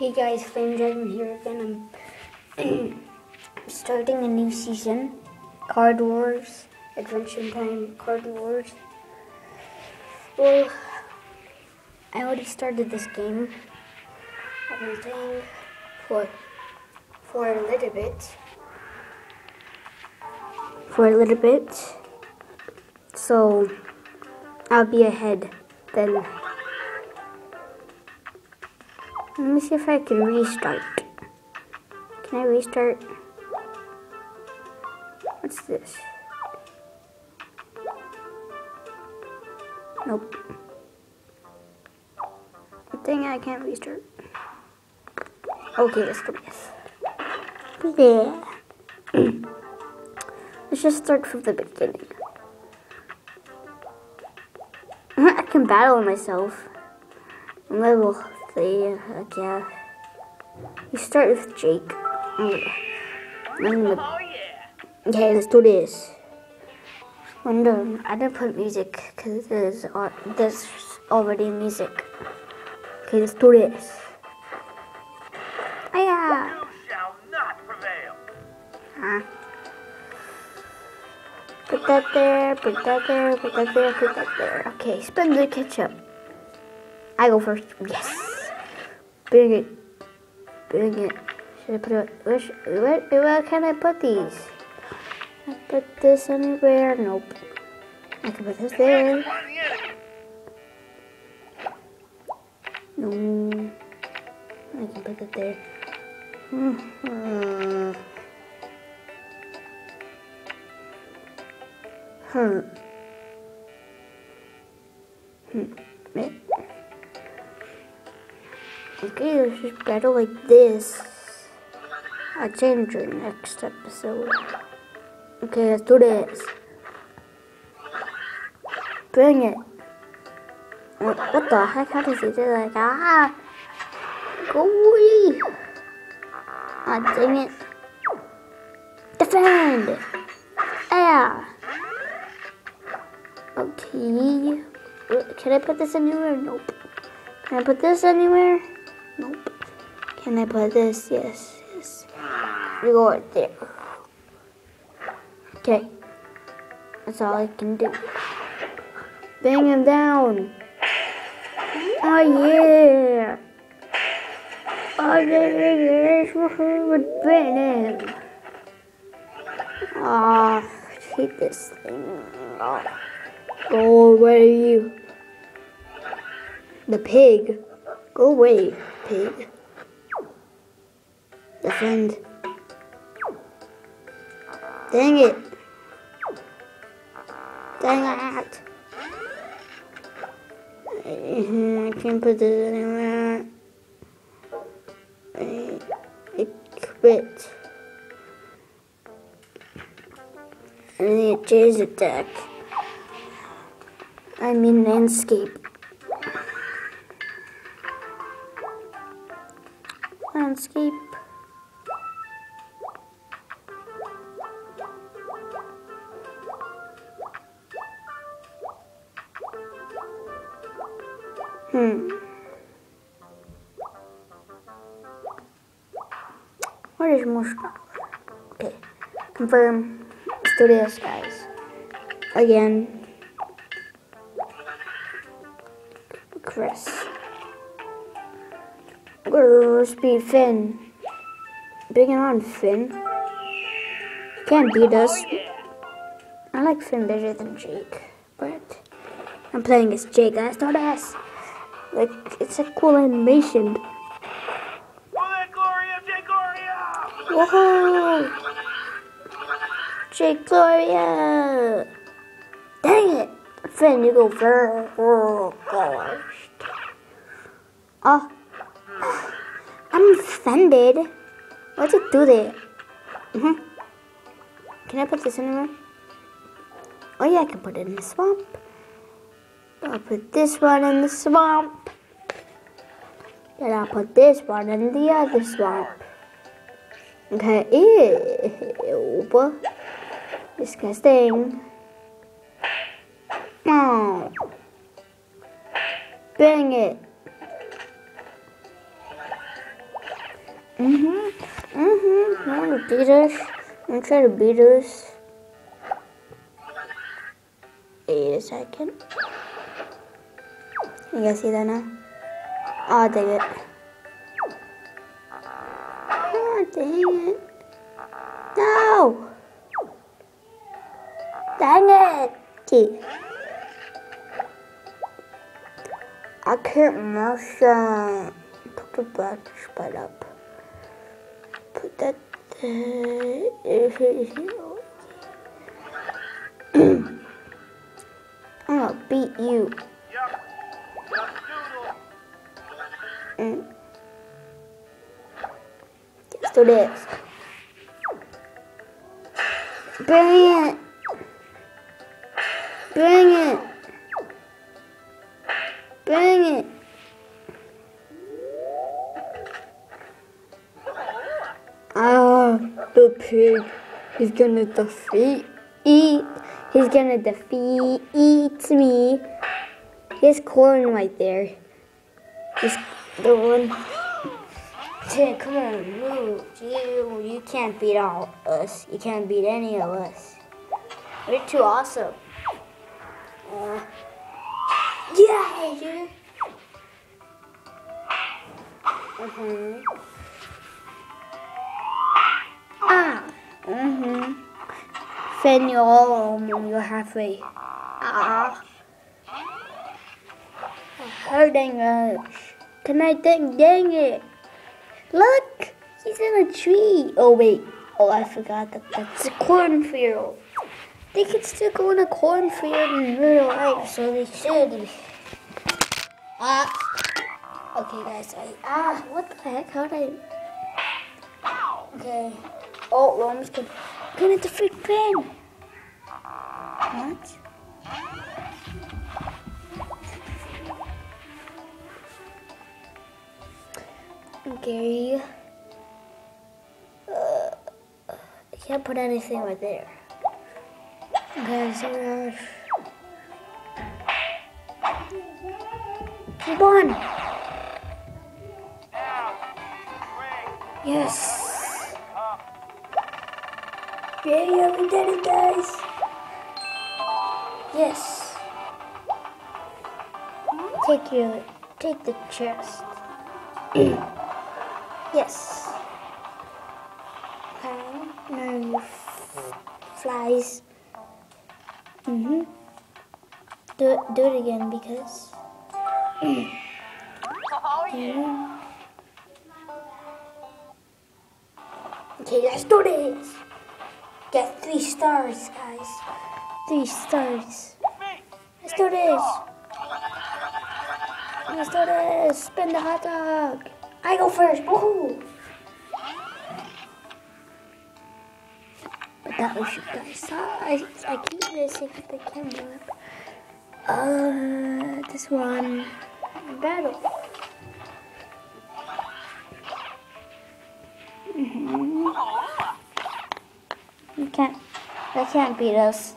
Hey guys, Flame Dragon here again. I'm starting a new season. Card Wars, Adventure Time Card Wars. Well, I already started this game. I've been playing for a little bit. So I'll be ahead then. Let me see if I can restart. Can I restart? What's this? Nope. Good thing I can't restart. Okay, let's do this. Yeah. Let's just start from the beginning. I can battle myself. I'm level 3. Yeah. You start with Jake. Okay, let's do this. Wonder, I didn't put music because there's already music. Okay, let's do this. Yeah. You shall not prevail. Huh? Put that there, put that there, put that there, put that there. Okay, spin the ketchup. I go first. Yes. Bring it. Bring it. Should I put it? Where can I put these? I put this anywhere? Nope. I can put this there. No. I can put it there. Okay, let's just battle like this. I'll change your next episode. Okay, let's do this. Bring it. What the heck? How does he do that? Ah! Go away! Ah, dang it. Defend! Yeah! Okay. Can I put this anywhere? Nope. Can I put this anywhere? Nope. Can I put this? Yes. We go right there. Okay. That's all I can do. Bang him down. Oh yeah. Oh yeah. We're banging him. I hate this thing. Oh. Go away. The pig. Go away, pig. Defend. Dang it. Dang it. I can't put this anywhere. I quit. I need to change the deck. I mean landscape. Landscape. Where is more stuff? Okay. Confirm. Let's do this, guys. Again. Chris. Speed Finn. Bring it on, Finn. Can't beat us. I like Finn better than Jake, but I'm playing as Jake. That's not us. Like, it's a cool animation. Whoa! Jake Gloria! Dang it! Finn, you go first. Oh, gosh. Oh. I'm offended. What'd you do there? Can I put this anywhere? Oh yeah, I can put it in the swamp. I'll put this one in the swamp. Then I'll put this one in the other swamp. Okay, ew. Disgusting. Oh. Bang it. You wanna beat us? You wanna try to beat us? Wait a second. You guys see that now? Oh, dang it. Oh, dang it. No! Dang it! Okay. I can't motion. Put the black spot up. Put that I'm gonna beat you. Yup. Doodle. Let's do this. Bring it. Bring it. Bring it. Ah, the pig is gonna defeat me. He's gonna defeat me. His corn right there. He's the one. Ted, come on, move. You can't beat all us. You can't beat any of us. We're too awesome. Yeah, dude. Fan you all when you're halfway. Oh, dang it. Can I dang it? Look, he's in a tree. Oh, wait. Oh, I forgot that that's a cornfield. They can still go in a cornfield in real life, so they should. Okay, guys. What the heck? How did I? Okay. Oh, Rome's gonna defeat Ben. What? Okay. I can't put anything right there. Okay, so come on. Yes. Yeah, we did it, guys. Yes. Take the chest. Yes. Okay. Now you flies. Do it again because. Oh, yeah. Okay, let's do this. Get 3 stars, guys. 3 stars. Let's do this. Let's do this. Spin the hot dog. I go first. Woohoo! But that was you guys. I keep missing the camera. This one. Battle. They can't beat us.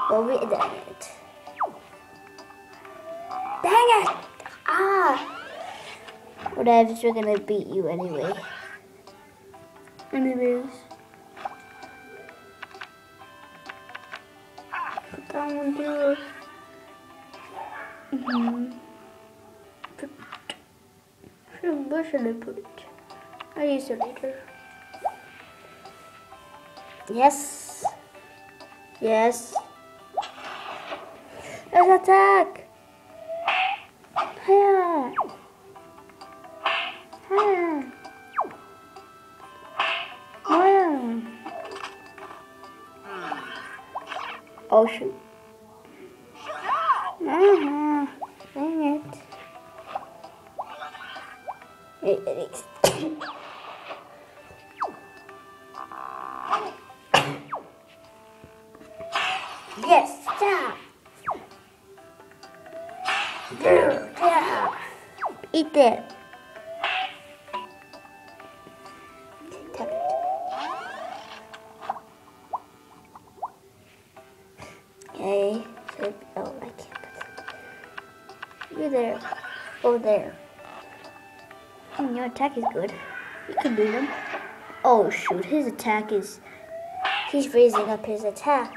Well, we did it. Dang it! Whatever, we're gonna beat you anyway. Anyways. Put that one there. Where should I put it? I'll use it later. Yes. Yes. Let's attack. Hiya. Hiya. Hiya. Oh shoot. Dang it. It is. Yes, yeah. Yeah. Eat that. Okay. So, oh, I can't put it. You're there. Over there. Your attack is good. You can beat him. Oh shoot, his attack is... He's raising up his attack.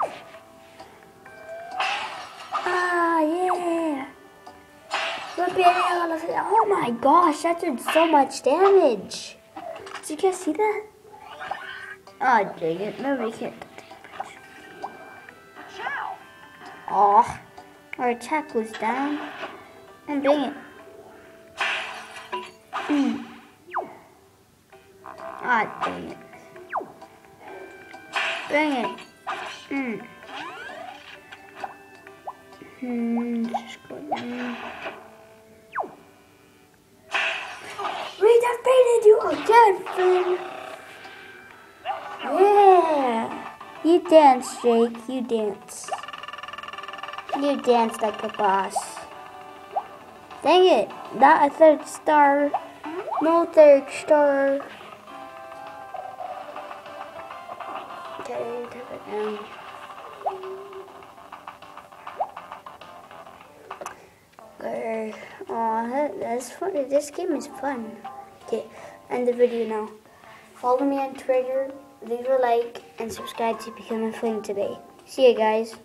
Ah, yeah. Oh my gosh, that did so much damage. Did you guys see that? Oh, dang it. Nobody can't do damage. Oh, our attack was down. And dang it. Ah, dang it. Dang it. Just go down. We defeated you again, Finn. Yeah. You dance, Jake. You dance. You dance like a boss. Dang it. Not a third star. No third star. Okay, take it down. Okay. Aw, that's funny. This game is fun. Okay, end the video now. Follow me on Twitter, leave a like, and subscribe to become a flame today. See you guys.